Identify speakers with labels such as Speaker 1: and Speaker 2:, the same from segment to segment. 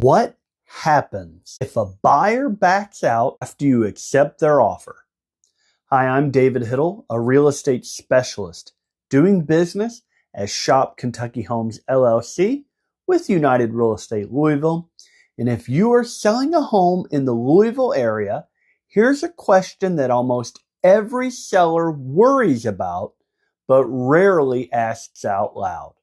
Speaker 1: What happens if a buyer backs out after you accept their offer? Hi, I'm David Hiddle, a real estate specialist doing business as Shop Kentucky Homes LLC with United Real Estate Louisville. And if you are selling a home in the Louisville area, here's a question that almost every seller worries about, but rarely asks out loud.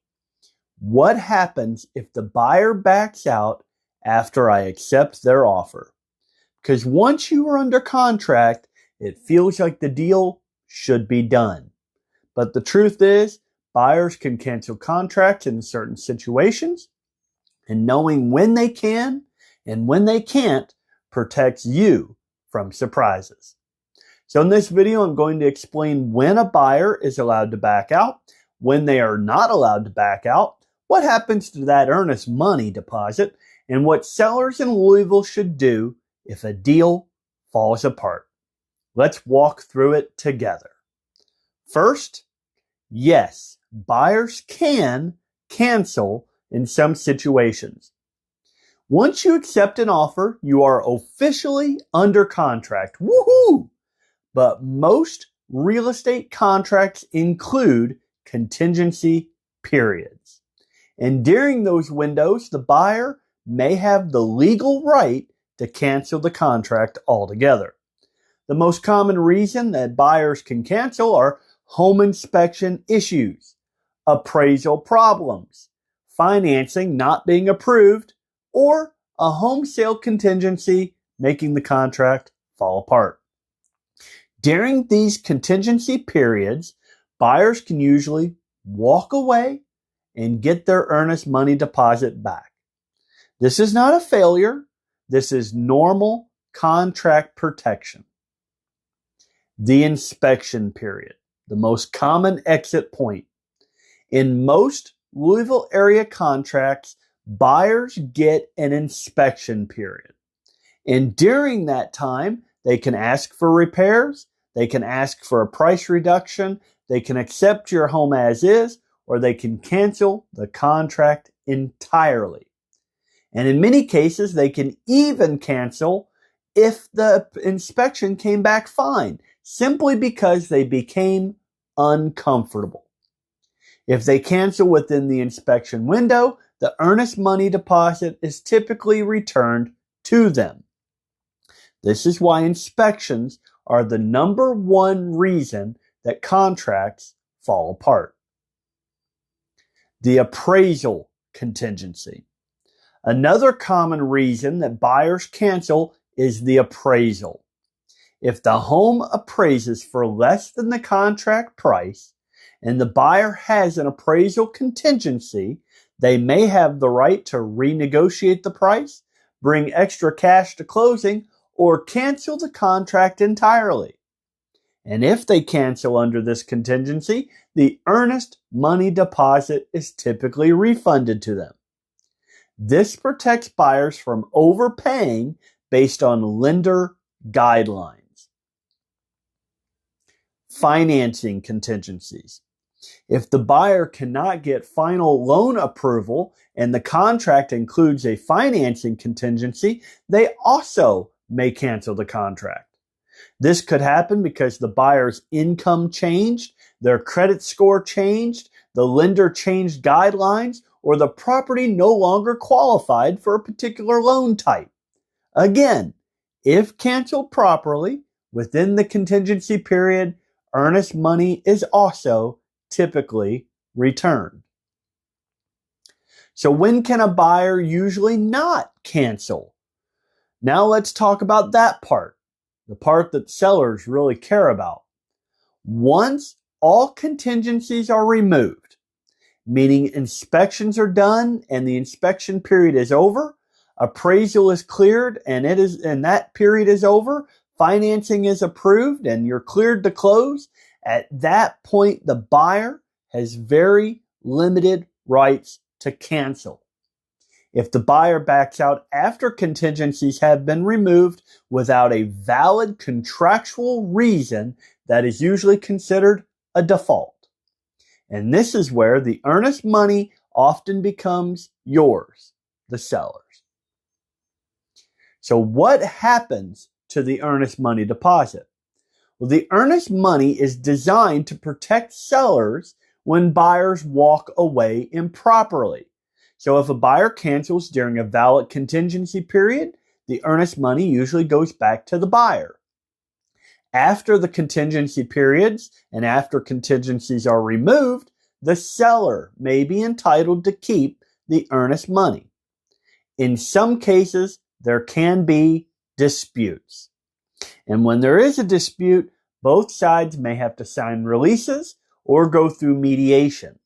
Speaker 1: What happens if the buyer backs out after I accept their offer? Because once you are under contract, it feels like the deal should be done. But the truth is, buyers can cancel contracts in certain situations, and knowing when they can and when they can't protects you from surprises. So in this video, I'm going to explain when a buyer is allowed to back out, when they are not allowed to back out, what happens to that earnest money deposit, and what sellers in Louisville should do if a deal falls apart. Let's walk through it together. First, yes, buyers can cancel in some situations. Once you accept an offer, you are officially under contract. Woohoo! But most real estate contracts include contingency periods. And during those windows, the buyer may have the legal right to cancel the contract altogether. The most common reason that buyers can cancel are home inspection issues, appraisal problems, financing not being approved, or a home sale contingency making the contract fall apart. During these contingency periods, buyers can usually walk away and get their earnest money deposit back. This is not a failure. This is normal contract protection. The inspection period, the most common exit point. In most Louisville area contracts, buyers get an inspection period. And during that time, they can ask for repairs, they can ask for a price reduction, they can accept your home as is, or they can cancel the contract entirely. And in many cases, they can even cancel if the inspection came back fine, simply because they became uncomfortable. If they cancel within the inspection window, the earnest money deposit is typically returned to them. This is why inspections are the number one reason that contracts fall apart. The appraisal contingency. Another common reason that buyers cancel is the appraisal. If the home appraises for less than the contract price and the buyer has an appraisal contingency, they may have the right to renegotiate the price, bring extra cash to closing, or cancel the contract entirely. And if they cancel under this contingency, the earnest money deposit is typically refunded to them. This protects buyers from overpaying based on lender guidelines. Financing contingencies. If the buyer cannot get final loan approval and the contract includes a financing contingency, they also may cancel the contract. This could happen because the buyer's income changed, their credit score changed, the lender changed guidelines, or the property no longer qualified for a particular loan type. Again, if canceled properly within the contingency period, earnest money is also typically returned. So when can a buyer usually not cancel? Now let's talk about that part, the part that sellers really care about. Once all contingencies are removed, meaning inspections are done and the inspection period is over, appraisal is cleared and that period is over, financing is approved and you're cleared to close, at that point the buyer has very limited rights to cancel. If the buyer backs out after contingencies have been removed without a valid contractual reason, that is usually considered a default. And this is where the earnest money often becomes yours, the seller's. So what happens to the earnest money deposit? Well, the earnest money is designed to protect sellers when buyers walk away improperly. So if a buyer cancels during a valid contingency period, the earnest money usually goes back to the buyer. After the contingency periods and after contingencies are removed, the seller may be entitled to keep the earnest money. In some cases, there can be disputes. And when there is a dispute, both sides may have to sign releases or go through mediation.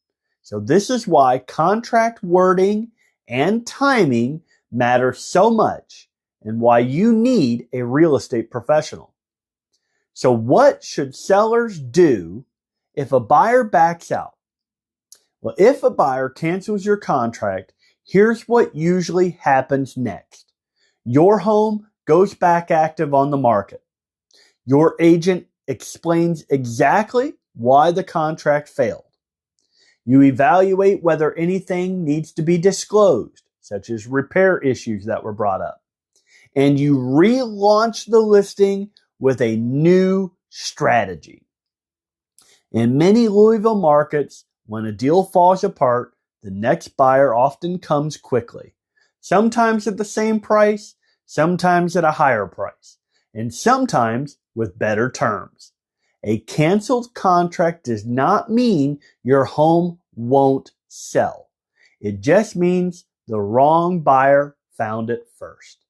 Speaker 1: So this is why contract wording and timing matter so much and why you need a real estate professional. So what should sellers do if a buyer backs out? Well, if a buyer cancels your contract, here's what usually happens next. Your home goes back active on the market. Your agent explains exactly why the contract failed. You evaluate whether anything needs to be disclosed, such as repair issues that were brought up. And you relaunch the listing with a new strategy. In many Louisville markets, when a deal falls apart, the next buyer often comes quickly. Sometimes at the same price, sometimes at a higher price, and sometimes with better terms. A canceled contract does not mean your home won't sell. It just means the wrong buyer found it first.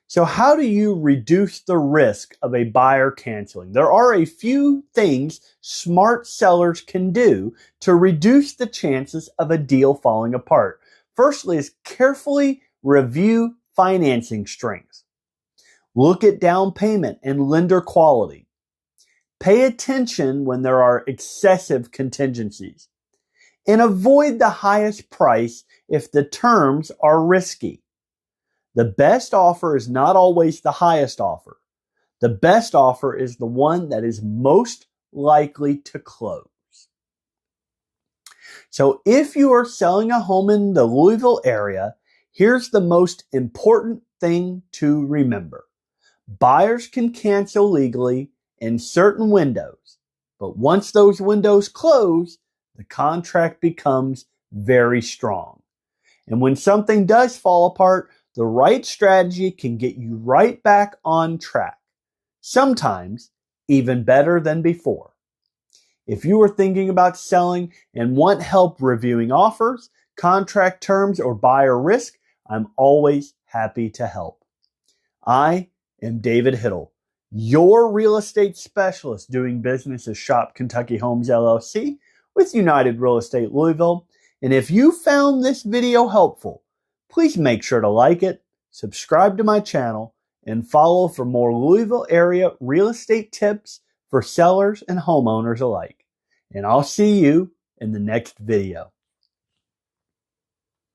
Speaker 1: So how do you reduce the risk of a buyer canceling? There are a few things smart sellers can do to reduce the chances of a deal falling apart. Firstly is carefully review financing strength. Look at down payment and lender quality. Pay attention when there are excessive contingencies. And avoid the highest price if the terms are risky. The best offer is not always the highest offer. The best offer is the one that is most likely to close. So if you are selling a home in the Louisville area, here's the most important thing to remember. Buyers can cancel legally in certain windows, but once those windows close, the contract becomes very strong. And when something does fall apart, the right strategy can get you right back on track. Sometimes even better than before. If you are thinking about selling and want help reviewing offers, contract terms, or buyer risk, I'm always happy to help. I am David Hiddle, your real estate specialist doing business as Shop Kentucky Homes LLC with United Real Estate Louisville. And if you found this video helpful, please make sure to like it, subscribe to my channel, and follow for more Louisville area real estate tips for sellers and homeowners alike. And I'll see you in the next video.